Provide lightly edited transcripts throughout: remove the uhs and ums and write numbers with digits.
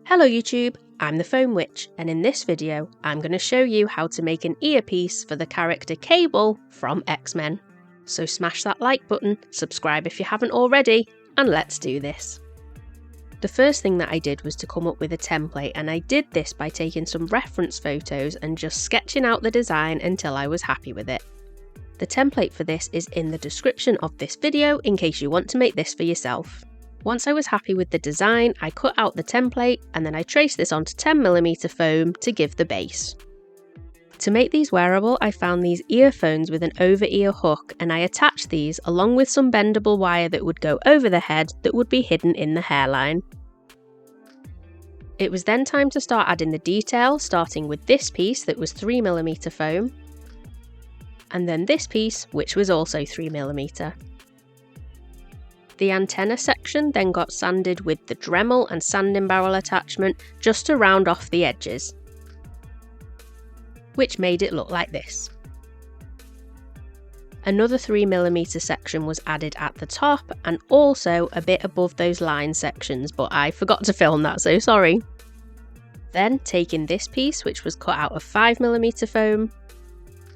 Hello YouTube, I'm the Foam Witch, and in this video I'm going to show you how to make an earpiece for the character Cable from X-Men. So smash that like button, subscribe if you haven't already, and let's do this. The first thing that I did was to come up with a template, and I did this by taking some reference photos and just sketching out the design until I was happy with it. The template for this is in the description of this video in case you want to make this for yourself. Once I was happy with the design, I cut out the template and then I traced this onto 10mm foam to give the base. To make these wearable, I found these earphones with an over-ear hook, and I attached these along with some bendable wire that would go over the head that would be hidden in the hairline. It was then time to start adding the detail, starting with this piece that was 3mm foam, and then this piece which was also 3mm. The antenna section then got sanded with the Dremel and sanding barrel attachment just to round off the edges, which made it look like this. Another 3mm section was added at the top and also a bit above those line sections, but I forgot to film that, so sorry. Then taking this piece, which was cut out of 5mm foam,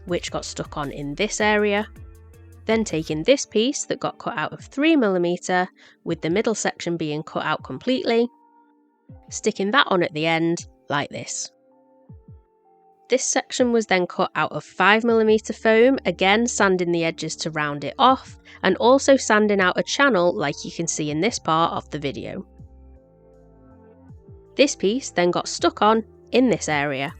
which got stuck on in this area. Then taking this piece that got cut out of 3mm, with the middle section being cut out completely, sticking that on at the end, like this. This section was then cut out of 5mm foam, again sanding the edges to round it off, and also sanding out a channel like you can see in this part of the video. This piece then got stuck on in this area.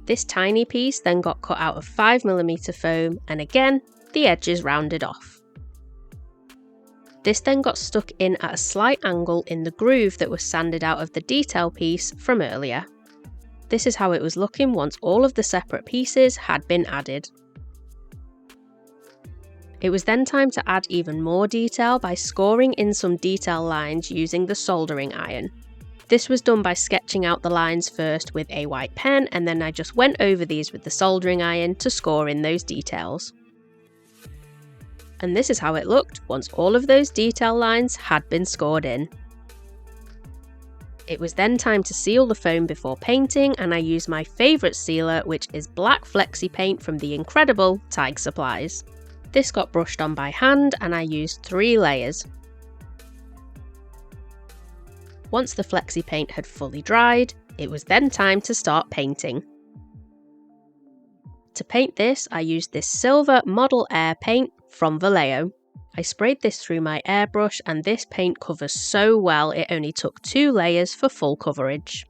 This tiny piece then got cut out of 5mm foam, and again, the edges rounded off. This then got stuck in at a slight angle in the groove that was sanded out of the detail piece from earlier. This is how it was looking once all of the separate pieces had been added. It was then time to add even more detail by scoring in some detail lines using the soldering iron. This was done by sketching out the lines first with a white pen, and then I just went over these with the soldering iron to score in those details. And this is how it looked once all of those detail lines had been scored in. It was then time to seal the foam before painting, and I used my favourite sealer, which is black flexi paint from the incredible Tig Supplies. This got brushed on by hand and I used 3 layers. Once the flexi paint had fully dried, it was then time to start painting. To paint this, I used this silver Model Air paint from Vallejo. I sprayed this through my airbrush, and this paint covers so well it only took 2 layers for full coverage.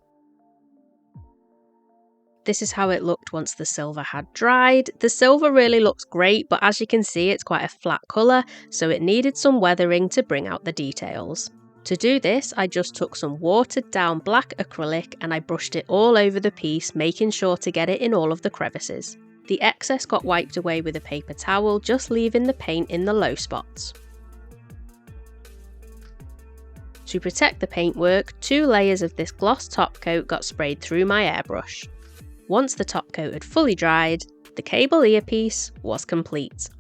This is how it looked once the silver had dried. The silver really looks great, but as you can see it's quite a flat colour, so it needed some weathering to bring out the details. To do this, I just took some watered down black acrylic and I brushed it all over the piece, making sure to get it in all of the crevices. The excess got wiped away with a paper towel, just leaving the paint in the low spots. To protect the paintwork, 2 layers of this gloss top coat got sprayed through my airbrush. Once the top coat had fully dried, the Cable earpiece was complete.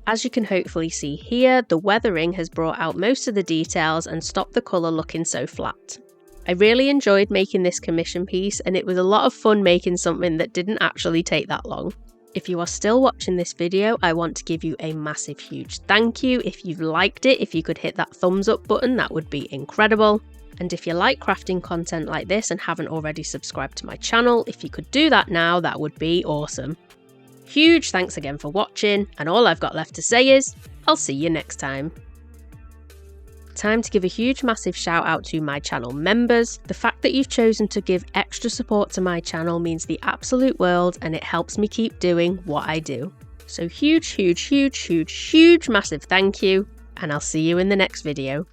As you can hopefully see here, the weathering has brought out most of the details and stopped the colour looking so flat. I really enjoyed making this commission piece, and it was a lot of fun making something that didn't actually take that long. If you are still watching this video, I want to give you a massive huge thank you. If you've liked it, if you could hit that thumbs up button, that would be incredible. And if you like crafting content like this and haven't already subscribed to my channel, if you could do that now, that would be awesome. Huge thanks again for watching, and all I've got left to say is, I'll see you next time. Time to give a huge massive shout out to my channel members. The fact that you've chosen to give extra support to my channel means the absolute world, and it helps me keep doing what I do. So huge massive thank you, and I'll see you in the next video.